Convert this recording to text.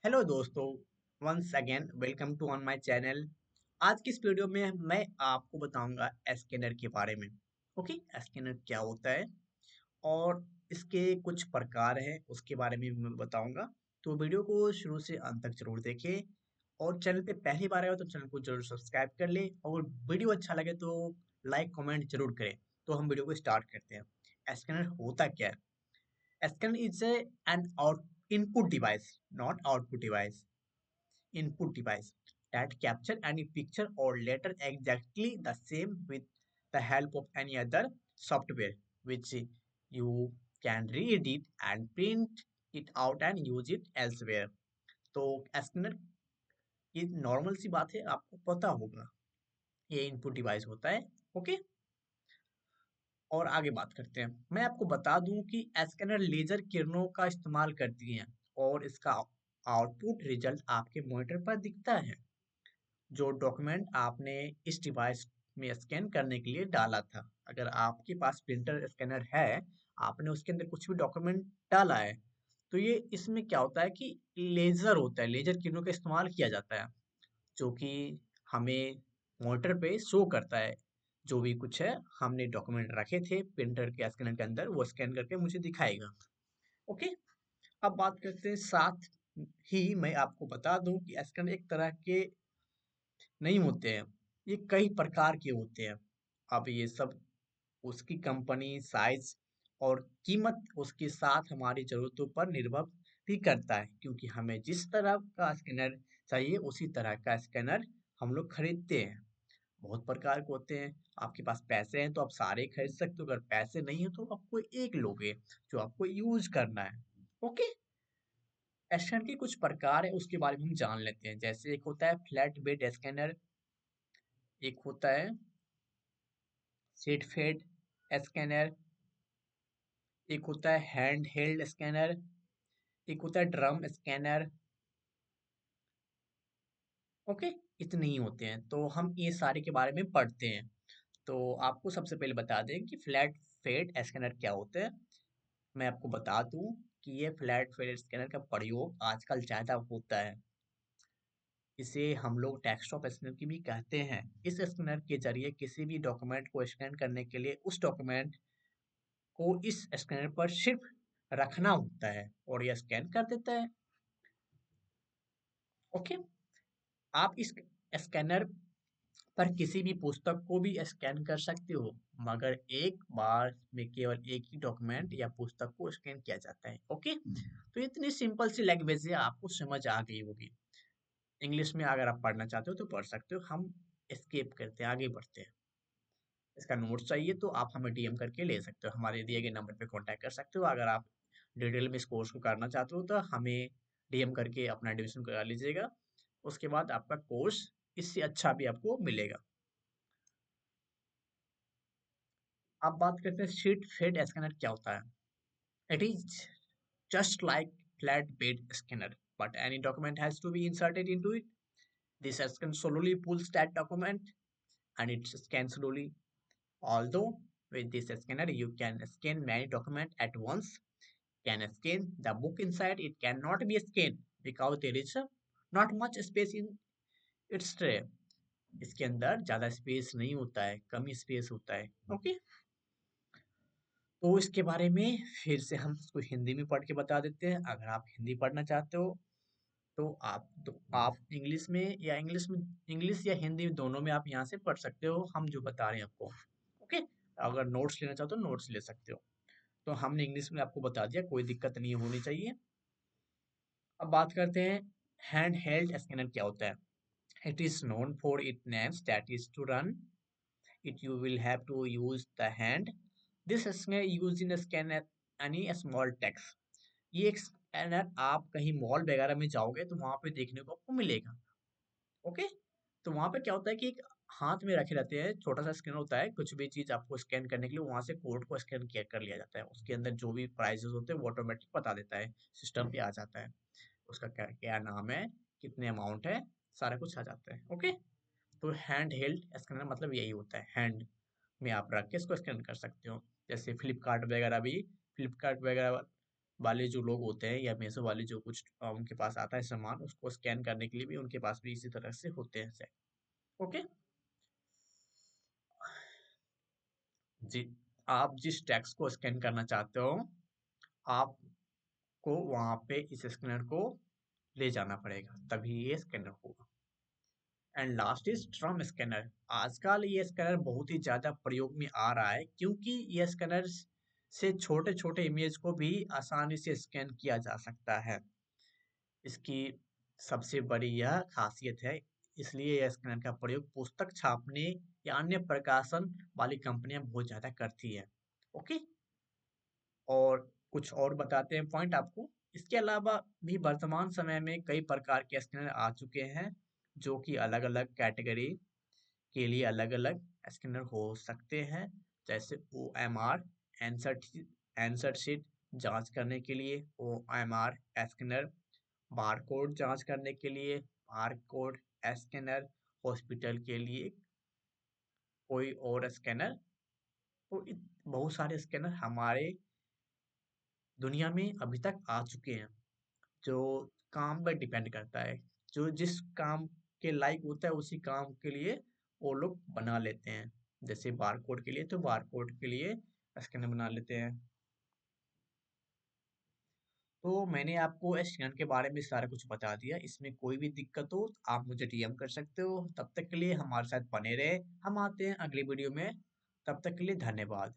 Hello दोस्तों, once again welcome to on my channel. आज की इस वीडियो में मैं आपको बताऊंगा स्कैनर के बारे में। ओके, स्कैनर क्या होता है और इसके कुछ प्रकार हैं उसके बारे में मैं बताऊंगा। तो वीडियो को शुरू से अंत तक जरूर देखें और चैनल पे पहली बार आए हो तो चैनल को जरूर सब्सक्राइब कर ले और वीडियो अच्छा लगे तो लाइक कमेंट जरूर करें। तो हम वीडियो को स्टार्ट करते हैं। स्कैनर होता क्या है? Scan is an input device, not output device. Input device that capture any picture or letter exactly the same with the help of any other software, which you can read it and print it out and use it elsewhere. तो scanner ये normal सी बात है, आपको पता होगा। ये input device होता है। ओके, और आगे बात करते हैं। मैं आपको बता दूं कि स्कैनर लेजर किरणों का इस्तेमाल करती हैं और इसका आउटपुट रिजल्ट आपके मॉनिटर पर दिखता है। जो डॉक्यूमेंट आपने इस डिवाइस में स्कैन करने के लिए डाला था, अगर आपके पास प्रिंटर स्कैनर है, आपने उसके अंदर कुछ भी डॉक्यूमेंट डाला है, तो ये इसमें क्या होता है कि लेजर होता है, लेजर किरणों का इस्तेमाल किया जाता है, जो कि हमें मॉनिटर पे शो करता है। जो भी कुछ है, हमने डॉक्यूमेंट रखे थे प्रिंटर के स्कैनर के अंदर, वो स्कैन करके मुझे दिखाएगा। ओके, अब बात करते हैं। साथ ही मैं आपको बता दूं कि स्कैनर एक तरह के नहीं होते हैं, ये कई प्रकार के होते हैं। अब ये सब उसकी कंपनी, साइज और कीमत, उसके साथ हमारी ज़रूरतों पर निर्भर भी करता है, क्योंकि हमें जिस तरह का स्कैनर चाहिए उसी तरह का स्कैनर हम लोग खरीदते हैं। बहुत प्रकार के होते हैं। आपके पास पैसे हैं तो आप सारे खरीद सकते हो, अगर पैसे नहीं है तो आप कोई एक लोगे जो आपको यूज करना है। ओके, स्कैनर के कुछ प्रकार है उसके बारे में हम जान लेते हैं। जैसे एक होता है फ्लैट बेड स्कैनर, एक होता है सीट फेड स्कैनर, एक होता है हैंड हेल्ड स्कैनर, एक होता है ड्रम स्कैनर। ओके, इतने ही होते हैं, तो हम ये सारे के बारे में पढ़ते हैं। तो आपको सबसे पहले बता दें कि फ्लैट फेड स्कैनर क्या होते हैं। मैं आपको बता दूं कि ये फ्लैट फेड स्कैनर का प्रयोग आजकल ज़्यादा होता है। इसे हम लोग डेस्कटॉप स्कैनर की भी कहते हैं। इस स्कैनर के जरिए किसी भी डॉक्यूमेंट को स्कैन करने के लिए उस डॉक्यूमेंट को इस स्कैनर पर सिर्फ रखना होता है और यह स्कैन कर देता है। ओके, आप इस स्कैनर पर किसी भी पुस्तक को भी स्कैन कर सकते हो, मगर एक बार में केवल एक ही डॉक्यूमेंट या पुस्तक को स्कैन किया जाता है। ओके, तो इतनी सिंपल सी लैंग्वेज है, आपको समझ आ गई होगी। इंग्लिश में अगर आप पढ़ना चाहते हो तो पढ़ सकते हो। हम स्किप करते हैं, आगे बढ़ते हैं। इसका नोट्स चाहिए तो आप हमें डीएम करके ले सकते हो, हमारे दिए गए नंबर पे कांटेक्ट कर सकते हो। अगर आप डिटेल में इस कोर्स को करना चाहते हो तो हमें डीएम करके अपना एडमिशन करा लीजिएगा। उसके बाद आपका कोर्स इससे अच्छा भी आपको मिलेगा। अब बात करते हैं शीट फेड स्कैनर क्या होता है। It is just like flat bed scanner, but any document has to be inserted into it. This scan slowly pulls that document and it scans slowly. Although with this scanner you can scan many documents at once, can scan the book inside it cannot be scanned because there is not much space in its tray. इसके अंदर ज्यादा space नहीं होता है, कम space होता है। Okay, तो इसके बारे में फिर से हम इसको हिंदी में पढ़ के बता देते हैं। अगर आप हिंदी पढ़ना चाहते हो तो आप इंग्लिश या हिंदी दोनों में आप यहाँ से पढ़ सकते हो, हम जो बता रहे हैं आपको। ओके, अगर नोट्स लेना चाहो तो नोट्स ले सकते हो। तो हमने इंग्लिश में आपको बता दिया, कोई दिक्कत नहीं होनी चाहिए। अब बात करते हैं हैंड हेल्ड स्कैनर क्या होता है। It is known for it names that is to run it you will have to use the hand. This scanner used in a scan any small text. ये एक स्कैनर आप कहीं mall वगैरह में जाओगे तो वहां पे देखने को आपको मिलेगा। ओके, तो वहां पे क्या होता है कि एक हाथ में रखे रहते हैं, छोटा सा स्कैनर होता है, कुछ भी चीज आपको स्कैन करने के लिए वहां से कोड को स्कैन किया कर लिया जाता है। उसके अंदर जो भी प्राइसेस होते हैं वो ऑटोमेटिक बता देता है, सिस्टम पे आ जाता है। उसका क्या क्या नाम है, कितने अमाउंट है, सारा कुछ आ जाता है। ओके, तो हैंड हेल्ड स्कैनर मतलब यही होता है, हैंड में आप रख के इसको स्कैन कर सकते हो। जैसे फ्लिपकार्ट वगैरह वाले जो लोग होते हैं या मीशो वाले जो कुछ उनके पास आता है सामान, उसको स्कैन करने के लिए भी उनके पास भी इसी तरह से होते हैं सेट। ओके जी, आप जिस टैक्स को स्कैन करना चाहते हो, आपको वहां पे इस स्कैनर को ले जाना पड़ेगा, तभी ये स्कैनर होगा। And last is drum scanner. आजकल ये स्कैनर बहुत ही ज़्यादा प्रयोग में आ रहा है, क्योंकि ये स्कैनर से छोटे छोटे इमेज को भी आसानी से स्कैन किया जा सकता है। इसकी सबसे बड़ी यह खासियत है, इसलिए यह स्कैनर का प्रयोग पुस्तक छापने या अन्य प्रकाशन वाली कंपनियां बहुत ज़्यादा करती है। ओके, और कुछ और बताते हैं पॉइंट आपको। इसके अलावा भी वर्तमान समय में कई प्रकार के स्कैनर आ चुके हैं, जो कि अलग अलग कैटेगरी के लिए अलग अलग स्कैनर हो सकते हैं। जैसे O M R, answer sheet जांच करने के लिए O M R scanner, barcode जांच करने के लिए बारकोड स्कैनर, हॉस्पिटल के लिए कोई और स्कैनर। तो बहुत सारे स्कैनर हमारे दुनिया में अभी तक आ चुके हैं, जो काम पर डिपेंड करता है। जो जिस काम के लायक होता है उसी काम के लिए वो लोग बना लेते हैं। जैसे बारकोड के लिए तो बारकोड के लिए स्कैनर बना लेते हैं। तो मैंने आपको स्कैनर के बारे में सारा कुछ बता दिया। इसमें कोई भी दिक्कत हो तो आप मुझे डीएम कर सकते हो। तब तक के लिए हमारे साथ बने रहे। हम आते हैं अगली वीडियो में। तब तक के लिए धन्यवाद।